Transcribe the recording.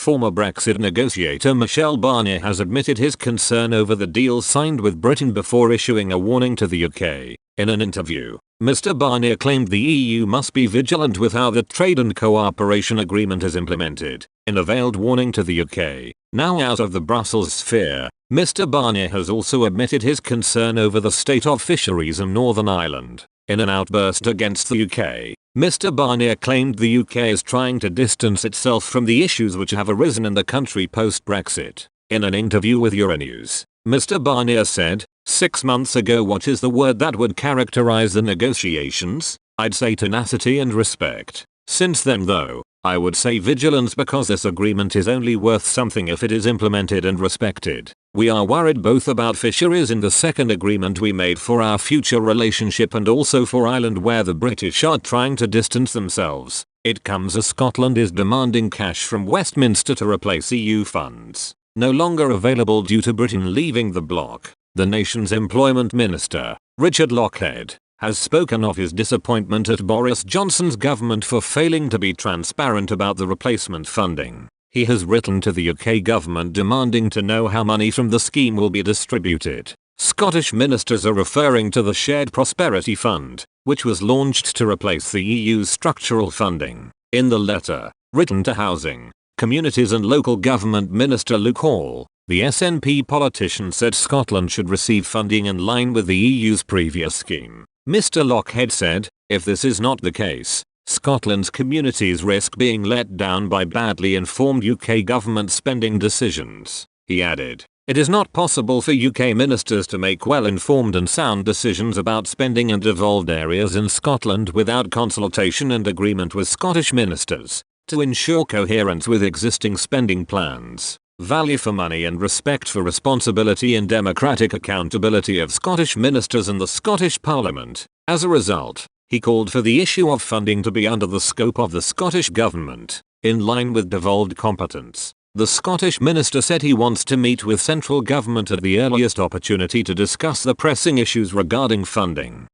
former Brexit negotiator Michel Barnier has admitted his concern over the deal signed with Britain before issuing a warning to the UK. In an interview, Mr. Barnier claimed the EU must be vigilant with how the trade and cooperation agreement is implemented. In a veiled warning to the UK, now out of the Brussels sphere, Mr. Barnier has also admitted his concern over the state of fisheries in Northern Ireland. In an outburst against the UK, Mr. Barnier claimed the UK is trying to distance itself from the issues which have arisen in the country post-Brexit. In an interview with Euronews, Mr. Barnier said, "6 months ago, what is the word that would characterize the negotiations? I'd say tenacity and respect. Since then though, I would say vigilance, because this agreement is only worth something if it is implemented and respected. We are worried both about fisheries in the second agreement we made for our future relationship and also for Ireland, where the British are trying to distance themselves. It comes as Scotland is demanding cash from Westminster to replace EU funds no longer available due to Britain leaving the bloc." The nation's employment minister, Richard Lockhead, has spoken of his disappointment at Boris Johnson's government for failing to be transparent about the replacement funding. He has written to the UK government demanding to know how money from the scheme will be distributed. Scottish ministers are referring to the Shared Prosperity Fund, which was launched to replace the EU's structural funding. In the letter, written to Housing, Communities and Local Government Minister Luke Hall, the SNP politician said Scotland should receive funding in line with the EU's previous scheme. Mr. Lockhead said, "If this is not the case, Scotland's communities risk being let down by badly informed UK government spending decisions." He added, "It is not possible for UK ministers to make well-informed and sound decisions about spending in devolved areas in Scotland without consultation and agreement with Scottish ministers. To ensure coherence with existing spending plans, value for money and respect for responsibility and democratic accountability of Scottish ministers and the Scottish Parliament." As a result, he called for the issue of funding to be under the scope of the Scottish Government, in line with devolved competence. The Scottish minister said he wants to meet with central government at the earliest opportunity to discuss the pressing issues regarding funding.